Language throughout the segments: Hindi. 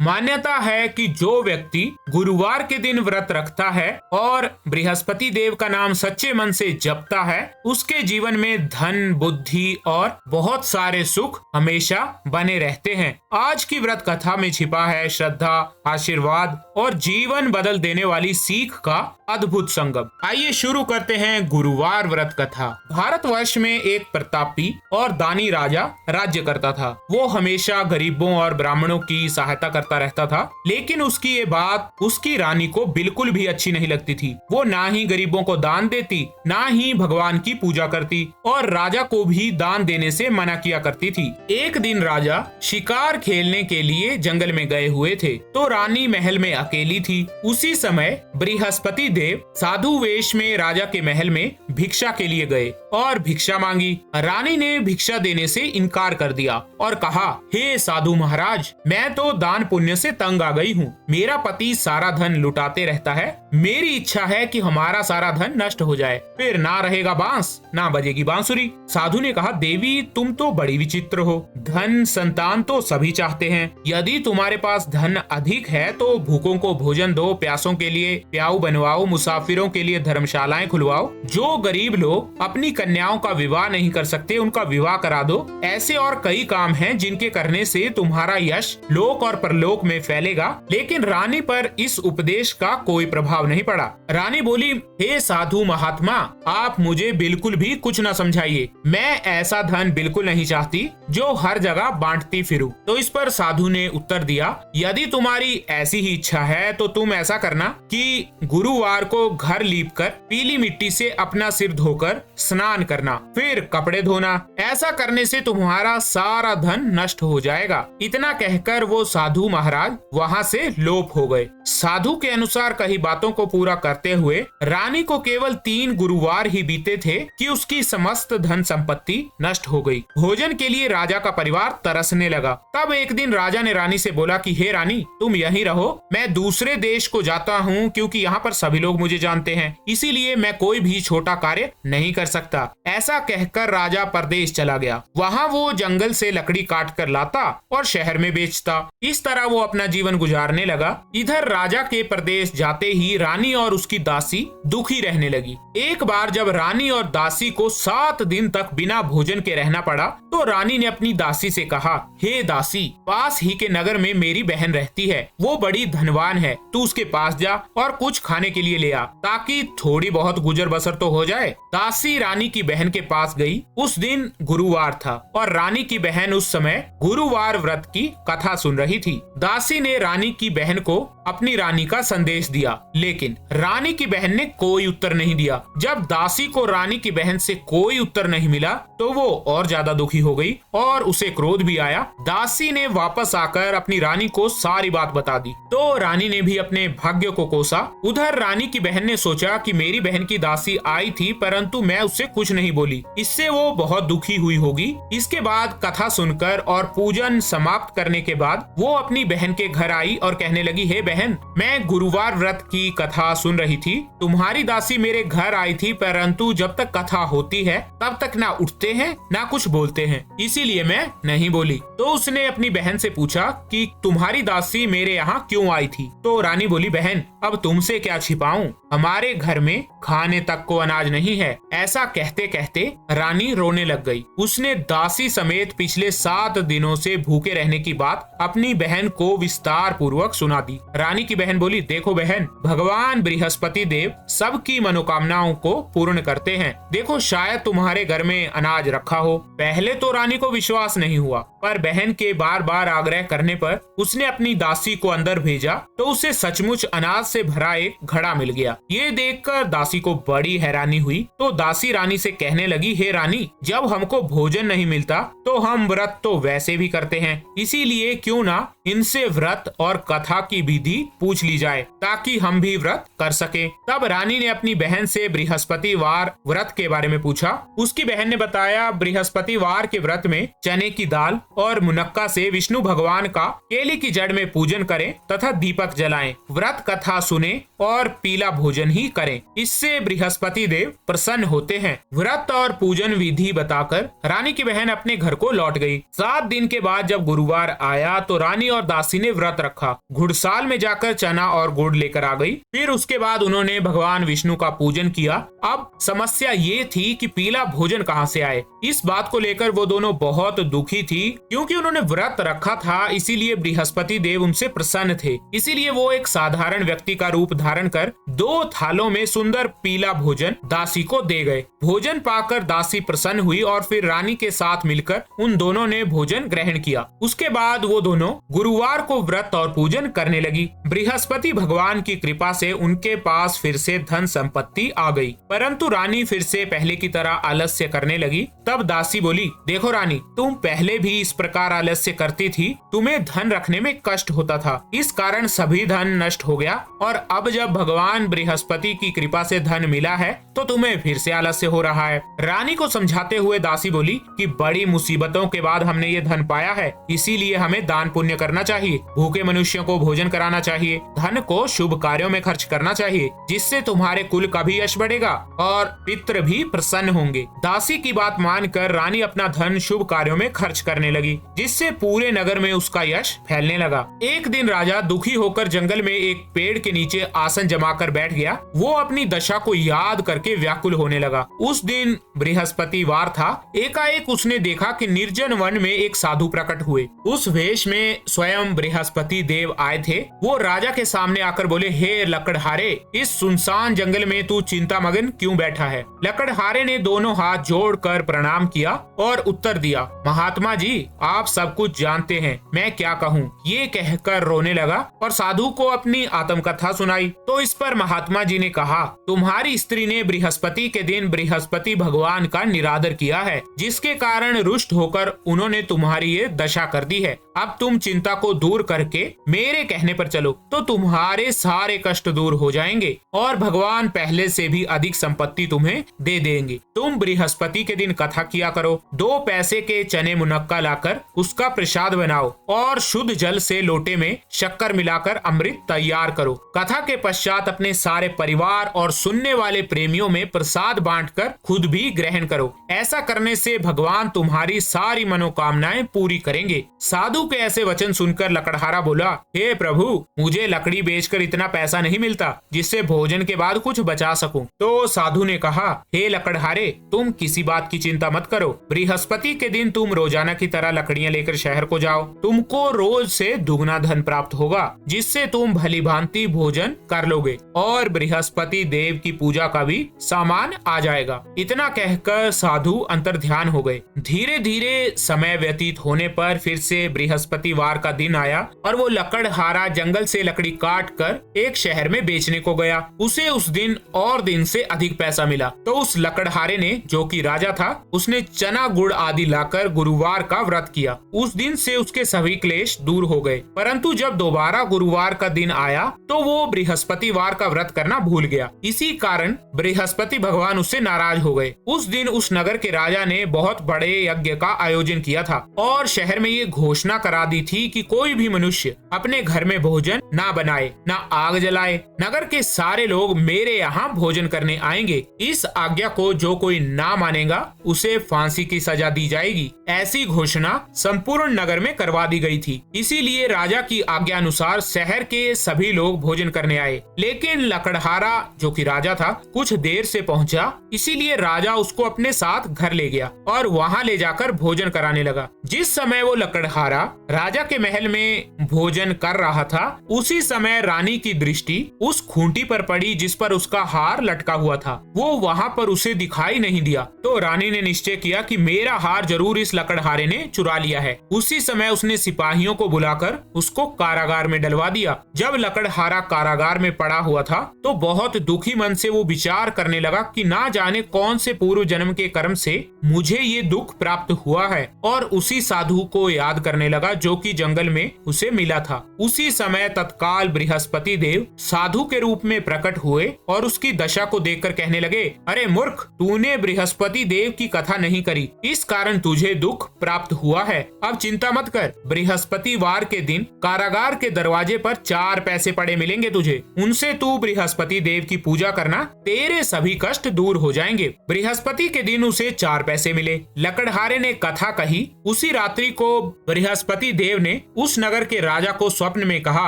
मान्यता है कि जो व्यक्ति गुरुवार के दिन व्रत रखता है और बृहस्पति देव का नाम सच्चे मन से जपता है, उसके जीवन में धन, बुद्धि और बहुत सारे सुख हमेशा बने रहते हैं। आज की व्रत कथा में छिपा है श्रद्धा, आशीर्वाद और जीवन बदल देने वाली सीख का अद्भुत संगम। आइए शुरू करते हैं गुरुवार व्रत कथा। भारतवर्ष में एक प्रतापी और दानी राजा राज्य करता था। वो हमेशा गरीबों और ब्राह्मणों की सहायता करता रहता था, लेकिन उसकी ये बात उसकी रानी को बिल्कुल भी अच्छी नहीं लगती थी। वो ना ही गरीबों को दान देती, ना ही भगवान की पूजा करती और राजा को भी दान देने से मना किया करती थी। एक दिन राजा शिकार खेलने के लिए जंगल में गए हुए थे, तो रानी महल में अकेली थी। उसी समय बृहस्पति देव साधु वेश में राजा के महल में भिक्षा के लिए गए और भिक्षा मांगी। रानी ने भिक्षा देने से इनकार कर दिया और कहा, हे साधु महाराज, मैं तो दान पुण्य से तंग आ गई हूँ। मेरा पति सारा धन लुटाते रहता है। मेरी इच्छा है कि हमारा सारा धन नष्ट हो जाए, फिर ना रहेगा बांस, ना बजेगी बांसुरी। साधु ने कहा, देवी तुम तो बड़ी विचित्र हो। धन, संतान तो सभी चाहते हैं। यदि तुम्हारे पास धन अधिक है तो भूखों को भोजन दो, प्यासों के लिए प्याऊ बनवाओ, मुसाफिरों के लिए धर्मशालाएं खुलवाओ। जो गरीब लोग अपनी कन्याओं का विवाह नहीं कर सकते, उनका विवाह करा दो। ऐसे और कई काम हैं जिनके करने से तुम्हारा यश लोक और परलोक में फैलेगा। लेकिन रानी पर इस उपदेश का कोई प्रभाव नहीं पड़ा। रानी बोली, हे साधु महात्मा, आप मुझे बिल्कुल भी कुछ न समझाइए। मैं ऐसा धन बिल्कुल नहीं चाहती जो हर जगह बांटती फिरूं। तो इस पर साधु ने उत्तर दिया, यदि तुम्हारी ऐसी ही इच्छा है तो तुम ऐसा करना कि गुरुवार को घर लीपकर पीली मिट्टी से अपना सिर धोकर स्नान करना, फिर कपड़े धोना। ऐसा करने से तुम्हारा सारा धन नष्ट हो जाएगा। इतना कहकर वो साधु महाराज वहाँ से लोप हो गए। साधु के अनुसार कही बातों को पूरा करते हुए रानी को केवल 3 गुरुवार ही बीते थे कि उसकी समस्त धन संपत्ति नष्ट हो गई। भोजन के लिए राजा का परिवार तरसने लगा। तब एक दिन राजा ने रानी से बोला कि हे रानी, तुम यहीं रहो, मैं दूसरे देश को जाता हूँ क्योंकि यहाँ पर सभी लोग मुझे जानते हैं, इसीलिए मैं कोई भी छोटा कार्य नहीं कर सकता। ऐसा कहकर राजा परदेश चला गया। वहाँ वो जंगल से लकड़ी काट कर लाता और शहर में बेचता। इस तरह वो अपना जीवन गुजारने लगा। इधर राजा के प्रदेश जाते ही रानी और उसकी दासी दुखी रहने लगी। एक बार जब रानी और दासी को 7 दिन तक बिना भोजन के रहना पड़ा, तो रानी ने अपनी दासी से कहा, हे दासी, पास ही के नगर में मेरी बहन रहती है, वो बड़ी धनवान है, तू उसके पास जा और कुछ खाने के लिए ले आ, ताकि थोड़ी बहुत गुजर बसर तो हो जाए। दासी रानी की बहन के पास गई। उस दिन गुरुवार था और रानी की बहन उस समय गुरुवार व्रत की कथा सुन रही थी। दासी ने रानी की बहन को अपनी रानी का संदेश दिया, लेकिन रानी की बहन ने कोई उत्तर नहीं दिया। जब दासी को रानी की बहन से कोई उत्तर नहीं मिला तो वो और ज्यादा दुखी हो गई और उसे क्रोध भी आया। दासी ने वापस आकर अपनी रानी को सारी बात बता दी, तो रानी ने भी अपने भाग्य को कोसा। उधर रानी की बहन ने सोचा कि मेरी बहन की दासी आई थी परंतु मैं उससे कुछ नहीं बोली, इससे वो बहुत दुखी हुई होगी। इसके बाद कथा सुनकर और पूजन समाप्त करने के बाद वो अपनी बहन के घर आई और कहने लगी, हे बहन, मैं गुरुवार व्रत की कथा सुन रही थी। तुम्हारी दासी मेरे घर आई थी परंतु जब तक कथा होती है तब तक ना उठते हैं ना कुछ बोलते हैं, इसीलिए मैं नहीं बोली। तो उसने अपनी बहन से पूछा कि तुम्हारी दासी मेरे यहाँ क्यों आई थी? तो रानी बोली, बहन, अब तुमसे क्या छिपाऊं, हमारे घर में खाने तक को अनाज नहीं है। ऐसा कहते कहते रानी रोने लग गई। उसने दासी समेत पिछले 7 दिनों से भूखे रहने की बात अपनी बहन को विस्तार पूर्वक सुना दी। रानी की बहन बोली, देखो बहन, भगवान बृहस्पति देव सबकी मनोकामनाओं को पूर्ण करते हैं। देखो, शायद तुम्हारे घर में अनाज रखा हो। पहले तो रानी को विश्वास नहीं हुआ, पर बहन के बार बार आग्रह करने पर उसने अपनी दासी को अंदर भेजा तो उसे सचमुच अनाज से भरा एक घड़ा मिल गया। ये देखकर दासी को बड़ी हैरानी हुई, तो दासी रानी से कहने लगी, हे रानी, जब हमको भोजन नहीं मिलता तो हम व्रत तो वैसे भी करते हैं, इसीलिए क्यों ना इनसे व्रत और कथा की विधि पूछ ली जाए ताकि हम भी व्रत कर सके। तब रानी ने अपनी बहन से बृहस्पतिवार व्रत के बारे में पूछा। उसकी बहन ने बताया, बृहस्पतिवार के व्रत में चने की दाल और मुनक्का से विष्णु भगवान का केले की जड़ में पूजन करें तथा दीपक जलाएं, व्रत कथा सुने और पीला भोजन भोजन ही करें। इससे बृहस्पति देव प्रसन्न होते हैं। व्रत और पूजन विधि बताकर रानी की बहन अपने घर को लौट गई। 7 दिन के बाद जब गुरुवार आया तो रानी और दासी ने व्रत रखा। घुड़साल में जाकर चना और गुड़ लेकर आ गई। फिर उसके बाद उन्होंने भगवान विष्णु का पूजन किया। अब समस्या ये थी कि पीला भोजन कहाँ से आए। इस बात को लेकर वो दोनों बहुत दुखी थी, क्योंकि उन्होंने व्रत रखा था, इसीलिए बृहस्पति देव उनसे प्रसन्न थे। इसीलिए वो एक साधारण व्यक्ति का रूप धारण कर 2 थालों में सुंदर पीला भोजन दासी को दे गए। भोजन पाकर दासी प्रसन्न हुई और फिर रानी के साथ मिलकर उन दोनों ने भोजन ग्रहण किया। उसके बाद वो दोनों गुरुवार को व्रत और पूजन करने लगी। बृहस्पति भगवान की कृपा से उनके पास फिर से धन संपत्ति आ गई, परंतु रानी फिर से पहले की तरह आलस्य करने लगी। तब दासी बोली, देखो रानी, तुम पहले भी इस प्रकार आलस्य करती थी, तुम्हें धन रखने में कष्ट होता था, इस कारण सभी धन नष्ट हो गया, और अब जब भगवान बृहस्पति की कृपा से धन मिला है तो तुम्हें फिर से आलस्य हो रहा है। रानी को समझाते हुए दासी बोली कि बड़ी मुसीबतों के बाद हमने ये धन पाया है, इसीलिए हमें दान पुण्य करना चाहिए, भूखे मनुष्यों को भोजन कराना चाहिए, धन को शुभ कार्यों में खर्च करना चाहिए, जिससे तुम्हारे कुल का भी यश बढ़ेगा और पितृ भी प्रसन्न होंगे। दासी की बात मानकर रानी अपना धन शुभ कार्यों में खर्च करने लगी, जिससे पूरे नगर में उसका यश फैलने लगा। एक दिन राजा दुखी होकर जंगल में एक पेड़ के नीचे आसन जमाकर बैठ गया। वो अपनी दशा को याद करके व्याकुल होने लगा। उस दिन बृहस्पतिवार था। एकाएक उसने देखा कि निर्जन वन में एक साधु प्रकट हुए। उस वेश में स्वयं बृहस्पति देव आए थे। वो राजा के सामने आकर बोले, हे लकड़हारे, इस सुनसान जंगल में तू चिंता मगन क्यों बैठा है? लकड़हारे ने दोनों हाथ जोड़कर प्रणाम किया और उत्तर दिया, महात्मा जी, आप सब कुछ जानते हैं, मैं क्या कहूँ। ये कहकर रोने लगा और साधु को अपनी आत्मकथा सुनाई। तो इस पर महात्मा जी ने कहा, तुम्हारी स्त्री ने बृहस्पति के दिन बृहस्पति भगवान का निरादर किया है, जिसके कारण रुष्ट होकर उन्होंने तुम्हारी ये दशा कर दी है। अब तुम चिंता को दूर करके मेरे कहने पर चलो तो तुम्हारे सारे कष्ट दूर हो जाएंगे और भगवान पहले से भी अधिक संपत्ति तुम्हें दे देंगे। तुम बृहस्पति के दिन कथा किया करो। 2 पैसे के चने मुनक्का लाकर उसका प्रसाद बनाओ और शुद्ध जल से लोटे में शक्कर मिलाकर अमृत तैयार करो। कथा के पश्चात अपने सारे परिवार और सुनने वाले प्रेमियों में प्रसाद बांटकर खुद भी ग्रहण करो। ऐसा करने से भगवान तुम्हारी सारी मनोकामनाएं पूरी करेंगे। साधु के ऐसे वचन सुनकर लकड़हारा बोला, हे प्रभु, मुझे लकड़ी बेचकर इतना पैसा नहीं मिलता जिससे भोजन के बाद कुछ बचा सकूं। तो साधु ने कहा, हे लकड़हारे, तुम किसी बात की चिंता मत करो। बृहस्पति के दिन तुम रोजाना की तरह लकड़ियां लेकर शहर को जाओ। तुमको रोज से दुगना धन प्राप्त होगा, जिससे तुम भली भांति भोजन कर लोगे और बृहस्पति देव की पूजा का भी सामान आ जाएगा। इतना कहकर साधु अंतर्ध्यान हो गए। धीरे धीरे समय व्यतीत होने पर फिर से बृहस्पतिवार का दिन आया और वो लकड़हारा जंगल से लकड़ी काट कर एक शहर में बेचने को गया। उसे उस दिन और दिन से अधिक पैसा मिला। तो उस लकड़हारे ने, जो कि राजा था, उसने चना गुड़ आदि लाकर गुरुवार का व्रत किया। उस दिन से उसके सभी क्लेश दूर हो गए। परंतु जब दोबारा गुरुवार का दिन आया तो वो बृहस्पतिवार का व्रत करना भूल गया। इसी कारण बृहस्पति भगवान उससे नाराज हो गए। उस दिन उस नगर के राजा ने बहुत बड़े यज्ञ का आयोजन किया था और शहर में ये घोषणा करा दी थी कि कोई भी मनुष्य अपने घर में भोजन ना बनाए, ना आग जलाए। नगर के सारे लोग मेरे यहाँ भोजन करने आएंगे। इस आज्ञा को जो कोई ना मानेगा उसे फांसी की सजा दी जाएगी। ऐसी घोषणा संपूर्ण नगर में करवा दी गई थी। इसीलिए राजा की आज्ञा अनुसार शहर के सभी लोग भोजन करने आए। लेकिन लकड़हारा, जो कि राजा था, कुछ देर से पहुंचा, इसीलिए राजा उसको अपने साथ घर ले गया और वहां ले जाकर भोजन कराने लगा। जिस समय वो लकड़हारा राजा के महल में भोजन कर रहा था, उसी समय रानी की दृष्टि उस खूंटी पर पड़ी जिस पर उसका हार लटका हुआ था। वो वहां पर उसे दिखाई नहीं दिया। तो रानी ने निश्चय किया कि मेरा हार जरूर इस लकड़हारे ने चुरा लिया है। उसी समय उसने सिपाहियों को बुलाकर उसको कारागार में डलवा दिया। जब लकड़हारा कारागार में पड़ा हुआ था तो बहुत दुखी मन से वो विचार करने लगा कि ना जाने कौन से पूर्व जन्म के कर्म से मुझे ये दुख प्राप्त हुआ है, और उसी साधु को याद करने लगा लगा जो कि जंगल में उसे मिला था। उसी समय तत्काल बृहस्पति देव साधु के रूप में प्रकट हुए और उसकी दशा को देखकर कहने लगे, अरे मूर्ख, तूने बृहस्पति देव की कथा नहीं करी, इस कारण तुझे दुख प्राप्त हुआ है। अब चिंता मत कर, बृहस्पतिवार के दिन कारागार के दरवाजे पर 4 पैसे पड़े मिलेंगे तुझे, उनसे तू बृहस्पति देव की पूजा करना, तेरे सभी कष्ट दूर हो जाएंगे। बृहस्पति के दिन उसे 4 पैसे मिले। लकड़हारे ने कथा कही। उसी रात्रि को बृहस्पति देव ने उस नगर के राजा को स्वप्न में कहा,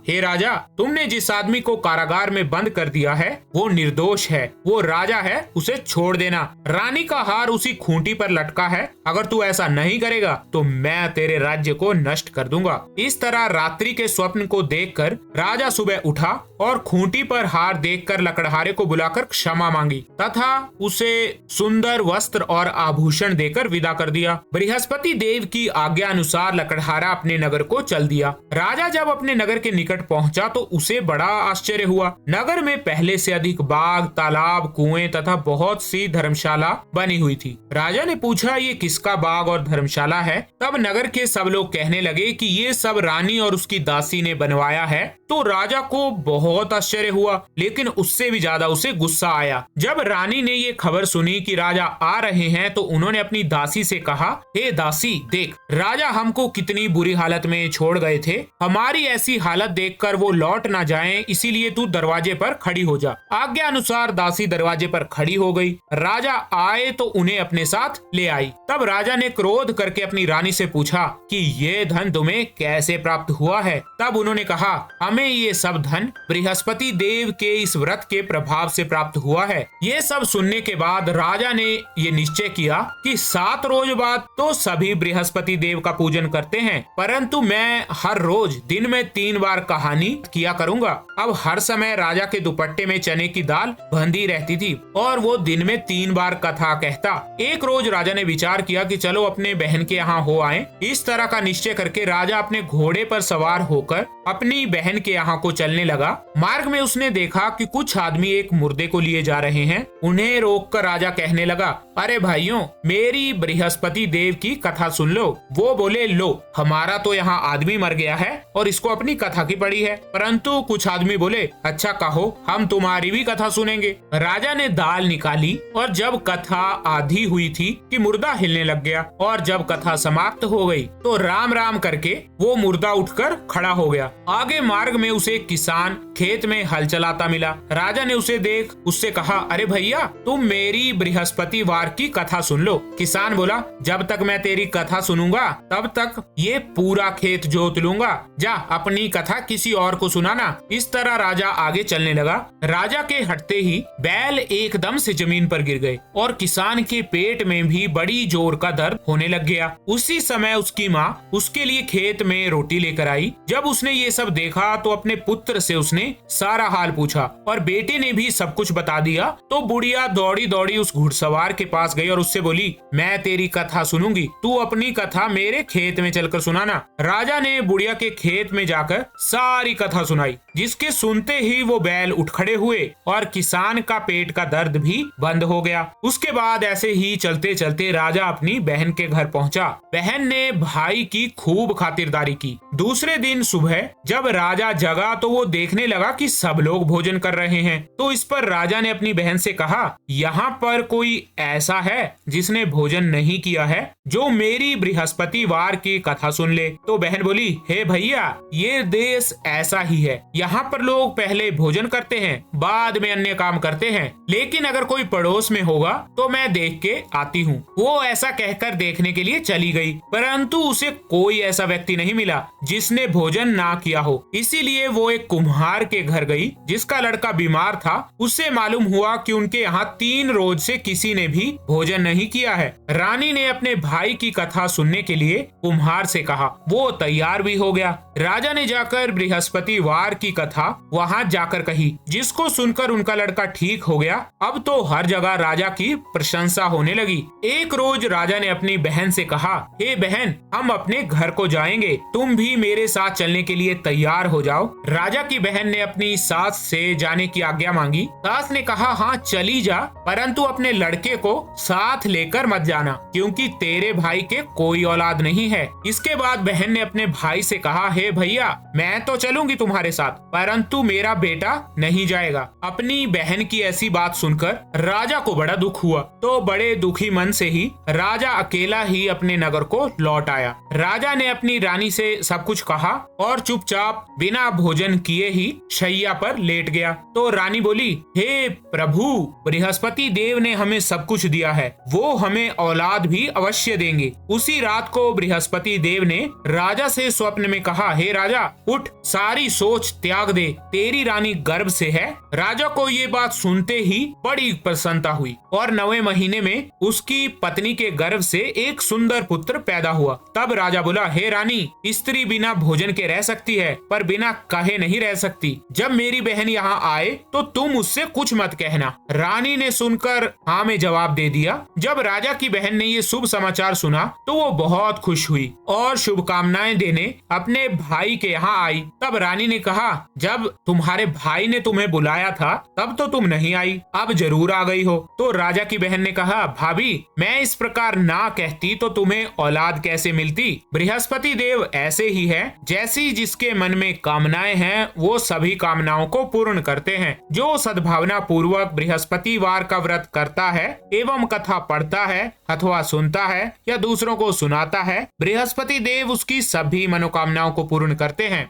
हे राजा, तुमने जिस आदमी को कारागार में बंद कर दिया है वो निर्दोष है, वो राजा है, उसे छोड़ देना। रानी का हार उसी खूंटी पर लटका है, अगर तू ऐसा नहीं करेगा तो मैं तेरे राज्य को नष्ट कर दूंगा। इस तरह रात्रि के स्वप्न को देखकर राजा सुबह उठा और खूंटी पर हार देखकर लकड़हारे को बुलाकर क्षमा मांगी तथा उसे सुंदर वस्त्र और आभूषण देकर विदा कर दिया। बृहस्पति देव की आज्ञा अनुसार लकड़हारा अपने नगर को चल दिया। राजा जब अपने नगर के निकट पहुंचा तो उसे बड़ा आश्चर्य हुआ। नगर में पहले से अधिक बाग, तालाब, कुएं तथा बहुत सी धर्मशाला बनी हुई थी। राजा ने पूछा, ये किसका बाग और धर्मशाला है? तब नगर के सब लोग कहने लगे कि ये सब रानी और उसकी दासी ने बनवाया है। तो राजा को बहुत आश्चर्य हुआ, लेकिन उससे भी ज्यादा उसे गुस्सा आया। जब रानी ने ये खबर सुनी कि राजा आ रहे हैं तो उन्होंने अपनी दासी से कहा, हे दासी, देख, राजा हमको कितनी बुरी हालत में छोड़ गए थे, हमारी ऐसी हालत देखकर वो लौट ना जाएं, इसीलिए तू दरवाजे पर खड़ी हो जा। आज्ञा अनुसार दासी दरवाजे पर खड़ी हो गई। राजा आए तो उन्हें अपने साथ ले आई। तब राजा ने क्रोध करके अपनी रानी से पूछा कि ये धन तुम्हें कैसे प्राप्त हुआ है? तब उन्होंने कहा, हमें ये सब धन बृहस्पति देव के इस व्रत के प्रभाव से प्राप्त हुआ है। ये सब सुनने के बाद राजा ने ये निश्चय किया कि 7 रोज बाद तो सभी बृहस्पति देव का पूजन करते हैं, परंतु मैं हर रोज दिन में 3 बार कहानी किया करूंगा। अब हर समय राजा के दुपट्टे में चने की दाल बंधी रहती थी और वो दिन में 3 बार कथा कहता। एक रोज राजा ने विचार किया कि चलो अपने बहन के यहाँ हो आए। इस तरह का निश्चय करके राजा अपने घोड़े पर सवार होकर अपनी बहन के यहाँ को चलने लगा। मार्ग में उसने देखा कि कुछ आदमी एक मुर्दे को लिए जा रहे हैं। उन्हें रोककर राजा कहने लगा, अरे भाइयों, मेरी बृहस्पति देव की कथा सुन लो। वो बोले, लो, हमारा तो यहाँ आदमी मर गया है और इसको अपनी कथा की पड़ी है। परंतु कुछ आदमी बोले, अच्छा कहो, हम तुम्हारी भी कथा सुनेंगे। राजा ने दाल निकाली और जब कथा आधी हुई थी कि मुर्दा हिलने लग गया और जब कथा समाप्त हो गई तो राम राम करके वो मुर्दा उठकर खड़ा हो गया। आगे मार्ग में उसे एक किसान खेत में हल चलाता मिला। राजा ने उसे देख उससे कहा, अरे भैया, तुम मेरी बृहस्पतिवार की कथा सुन लो। किसान बोला, जब तक मैं तेरी कथा सुनूंगा तब तक ये पूरा खेत जोत लूंगा, जा अपनी कथा किसी और को सुनाना। इस तरह राजा आगे चलने लगा। राजा के हटते ही बैल एकदम से जमीन पर गिर गए और किसान के पेट में भी बड़ी जोर का दर्द होने लग गया। उसी समय उसकी माँ उसके लिए खेत में रोटी लेकर आई। जब उसने ये सब देखा तो अपने पुत्र से उसने सारा हाल पूछा और बेटे ने भी सब कुछ बता दिया। तो बुढ़िया दौड़ी दौड़ी उस घुड़सवार के पास गई और उससे बोली, मैं तेरी कथा सुनूंगी, तू अपनी कथा मेरे खेत में चलकर सुनाना। राजा ने बुढ़िया के खेत में जाकर सारी कथा सुनाई, जिसके सुनते ही वो बैल उठ खड़े हुए और किसान का पेट का दर्द भी बंद हो गया। उसके बाद ऐसे ही चलते चलते राजा अपनी बहन के घर पहुंचा। बहन ने भाई की खूब खातिरदारी की। दूसरे दिन सुबह जब राजा जगा तो वो देखने लगा कि सब लोग भोजन कर रहे हैं। तो इस पर राजा ने अपनी बहन से कहा, यहाँ पर कोई ऐसा है जिसने भोजन नहीं किया है, जो मेरी बृहस्पतिवार की कथा सुन ले। तो बहन बोली, हे भैया, ये देश ऐसा ही है, यहाँ पर लोग पहले भोजन करते हैं, बाद में अन्य काम करते हैं, लेकिन अगर कोई पड़ोस में होगा तो मैं देख के आती हूँ। वो ऐसा कहकर देखने के लिए चली गई, परंतु उसे कोई ऐसा व्यक्ति नहीं मिला जिसने भोजन ना किया हो। इसीलिए वो एक कुम्हार के घर गई जिसका लड़का बीमार था। उससे मालूम हुआ कि उनके यहाँ 3 रोज से किसी ने भी भोजन नहीं किया है। रानी ने अपने भाई की कथा सुनने के लिए कुम्हार से कहा। वो तैयार भी हो गया। राजा ने जाकर बृहस्पतिवार की कथा वहाँ जाकर कही, जिसको सुनकर उनका लड़का ठीक हो गया। अब तो हर जगह राजा की प्रशंसा होने लगी। एक रोज राजा ने अपनी बहन से कहा, हे बहन, हम अपने घर को जाएंगे, तुम भी मेरे साथ चलने के लिए तैयार हो जाओ। राजा की बहन ने अपनी सास से जाने की आज्ञा मांगी। सास ने कहा, हाँ चली जा, परंतु अपने लड़के को साथ लेकर मत जाना, क्योंकि तेरे भाई के कोई औलाद नहीं है। इसके बाद बहन ने अपने भाई से कहा, हे भैया, मैं तो चलूंगी तुम्हारे साथ, परंतु मेरा बेटा नहीं जाएगा। अपनी बहन की ऐसी बात सुनकर राजा को बड़ा दुख हुआ, तो बड़े दुखी मन से ही राजा अकेला ही अपने नगर को लौट आया। राजा ने अपनी रानी से सब कुछ कहा और चुपचाप बिना भोजन किए ही शैया पर लेट गया। तो रानी बोली, हे प्रभु, बृहस्पति देव ने हमें सब कुछ दिया है, वो हमें औलाद भी अवश्य देंगे। उसी रात को बृहस्पति देव ने राजा से स्वप्न में कहा, हे राजा, उठ, सारी सोच त्याग दे, तेरी रानी गर्भ से है। राजा को ये बात सुनते ही बड़ी प्रसन्नता हुई और 9वें महीने में उसकी पत्नी के गर्भ से एक सुंदर पुत्र पैदा हुआ। तब राजा बोला, हे रानी, स्त्री बिना भोजन के रह सकती है, पर बिना कहे नहीं रह सकती। जब मेरी बहन यहाँ आए तो तुम उससे कुछ मत कहना। रानी ने सुनकर हाँ में जवाब दे दिया। जब राजा की बहन ने ये शुभ समाचार सुना तो वो बहुत खुश हुई और शुभकामनाएं देने अपने भाई के यहाँ आई। तब रानी ने कहा, जब तुम्हारे भाई ने तुम्हें बुलाया था तब तो तुम नहीं आई, अब जरूर आ गई हो। तो राजा की बहन ने कहा, भाभी, मैं इस प्रकार ना कहती तो तुम्हें औलाद कैसे मिलती। बृहस्पति देव ऐसे ही है, जैसी जिसके मन में कामनाएं हैं वो सभी कामनाओं को पूर्ण करते हैं। जो सद्भावना पूर्वक बृहस्पतिवार का व्रत करता है एवं कथा पढ़ता है अथवा सुनता है या दूसरों को सुनाता है, बृहस्पति देव उसकी सभी मनोकामनाओं को पूर्ण करते हैं।